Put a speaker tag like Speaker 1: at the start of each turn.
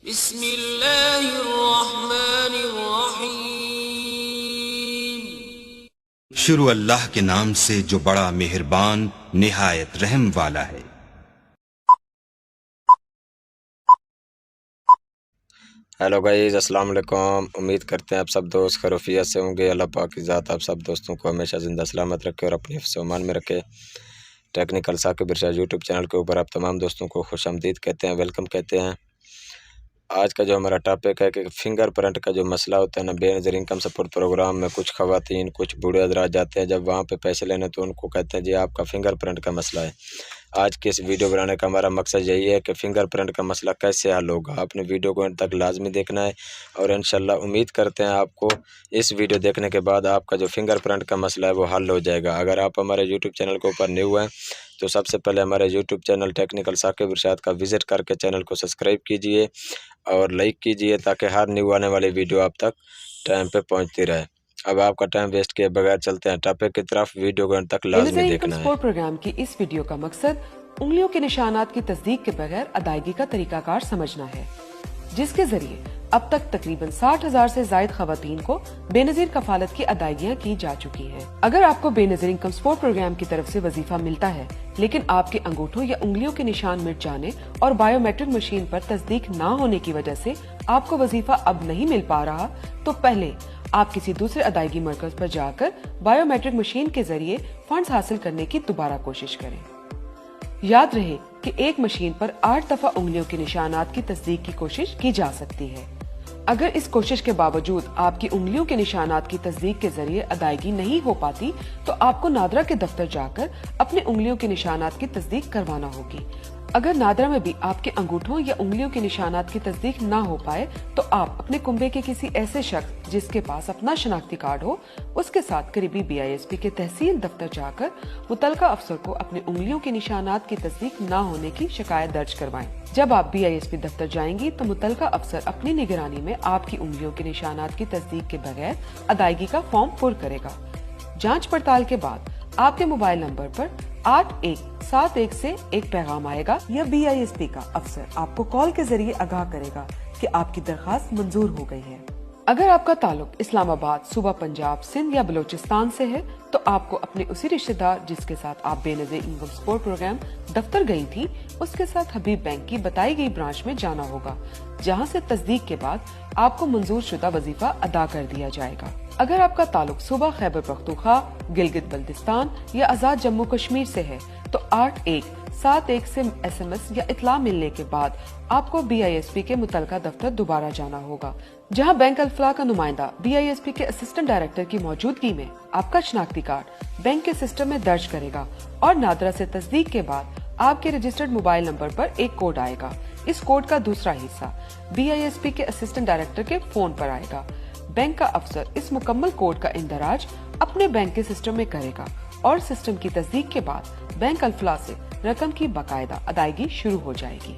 Speaker 1: بسم اللہ الرحمن الرحیم۔
Speaker 2: شروع اللہ کے نام سے جو بڑا مہربان نہایت رحم والا ہے۔
Speaker 3: ہیلو گائیز، السلام علیکم۔ امید کرتے ہیں آپ سب دوست خیریت سے ہوں گے۔ اللہ پاک کی ذات آپ سب دوستوں کو ہمیشہ زندہ سلامت رکھے اور اپنی حفظ و امان میں رکھے۔ ٹیکنیکل ثاقب ارشاد یوٹیوب چینل کے اوپر آپ تمام دوستوں کو خوش آمدید کہتے ہیں، ویلکم کہتے ہیں۔ آج کا جو ہمارا ٹاپک ہے کہ فنگر پرنٹ کا جو مسئلہ ہوتا ہے نا، بے نظیر انکم سپورٹ پروگرام میں کچھ خواتین، کچھ بوڑھے حضرات جاتے ہیں جب وہاں پہ پیسے لینے تو ان کو کہتے ہیں جی آپ کا فنگر پرنٹ کا مسئلہ ہے۔ آج کی اس ویڈیو بنانے کا ہمارا مقصد یہی ہے کہ فنگر پرنٹ کا مسئلہ کیسے حل ہوگا۔ آپ نے ویڈیو کو انت تک لازمی دیکھنا ہے اور انشاءاللہ امید کرتے ہیں آپ کو اس ویڈیو دیکھنے کے بعد آپ کا جو فنگر پرنٹ کا مسئلہ ہے وہ حل ہو جائے گا۔ اگر آپ ہمارے یوٹیوب چینل کے اوپر نیو ہیں تو سب سے پہلے ہمارے یوٹیوب چینل ٹیکنیکل ثاقب ارشاد کا وزٹ کر کے چینل کو سبسکرائب کیجئے اور لائک کیجئے تاکہ ہر نیو آنے والی ویڈیو آپ تک ٹائم پہ پہنچتی رہے۔ اب آپ کا ٹائم ویسٹ کیے بغیر چلتے ہیں ٹاپک کی طرف۔ ویڈیو کو انت تک لازمی دیکھنا ہے۔
Speaker 4: سپورٹ پروگرام کی اس ویڈیو کا مقصد انگلیوں کے نشانات کی تصدیق کے بغیر ادائیگی کا طریقہ کار سمجھنا ہے، جس کے ذریعے اب تک تقریباً 60,000 سے زائد خواتین کو بے نظیر کفالت کی ادائیگیاں کی جا چکی ہیں۔ اگر آپ کو بے نظیر انکم سپورٹ پروگرام کی طرف سے وظیفہ ملتا ہے لیکن آپ کے انگوٹھوں یا انگلیوں کے نشان مٹ جانے اور بایو میٹرک مشین پر تصدیق نہ ہونے کی وجہ سے آپ کو وظیفہ اب نہیں مل پا رہا، تو پہلے آپ کسی دوسرے ادائیگی مرکز پر جا کر بایو میٹرک مشین کے ذریعے فنڈز حاصل کرنے کی دوبارہ کوشش کریں۔ یاد رہے کہ ایک مشین پر 8 دفعہ انگلیوں کے نشانات کی تصدیق کی کوشش کی جا سکتی ہے۔ اگر اس کوشش کے باوجود آپ کی انگلیوں کے نشانات کی تصدیق کے ذریعے ادائیگی نہیں ہو پاتی تو آپ کو نادرا کے دفتر جا کر اپنے انگلیوں کے نشانات کی تصدیق کروانا ہوگی۔ اگر نادرا میں بھی آپ کے انگوٹھوں یا انگلیوں کے نشانات کی تصدیق نہ ہو پائے تو آپ اپنے کنبے کے کسی ایسے شخص جس کے پاس اپنا شناختی کارڈ ہو اس کے ساتھ قریبی BISP کے تحصیل دفتر جا کر متعلقہ افسر کو اپنے انگلیوں کے نشانات کی تصدیق نہ ہونے کی شکایت درج کروائیں۔ جب آپ BISP دفتر جائیں گی تو متعلقہ افسر اپنی نگرانی میں آپ کی انگلیوں کے نشانات کی تصدیق کے بغیر ادائیگی کا فارم پر کرے گا۔ جانچ پڑتال کے بعد آپ کے موبائل نمبر پر 8171 سے ایک پیغام آئے گا یا BISP کا افسر آپ کو کال کے ذریعے آگاہ کرے گا کہ آپ کی درخواست منظور ہو گئی ہے۔ اگر آپ کا تعلق اسلام آباد، صوبہ پنجاب، سندھ یا بلوچستان سے ہے تو آپ کو اپنے اسی رشتہ دار جس کے ساتھ آپ بے نظیر انکم سپورٹ پروگرام دفتر گئی تھی اس کے ساتھ حبیب بینک کی بتائی گئی برانچ میں جانا ہوگا، جہاں سے تصدیق کے بعد آپ کو منظور شدہ وظیفہ ادا کر دیا جائے گا۔ اگر آپ کا تعلق صوبہ خیبر پختونخوا، گلگت بلتستان یا آزاد جموں کشمیر سے ہے تو 8171 سے SMS یا اطلاع ملنے کے بعد آپ کو BISP کے متعلقہ دفتر دوبارہ جانا ہوگا، جہاں بینک الفلاح کا نمائندہ BISP کے اسسٹنٹ ڈائریکٹر کی موجودگی میں آپ کا شناختی کارڈ بینک کے سسٹم میں درج کرے گا اور نادرا سے تصدیق کے بعد آپ کے رجسٹرڈ موبائل نمبر پر ایک کوڈ آئے گا۔ اس کوڈ کا دوسرا حصہ BISP کے اسسٹنٹ ڈائریکٹر کے فون پر آئے گا۔ بینک کا افسر اس مکمل کوڈ کا اندراج اپنے بینک کے سسٹم میں کرے گا اور سسٹم کی تصدیق کے بعد بینک الفلاح سے رقم کی باقاعدہ ادائیگی شروع ہو جائے گی۔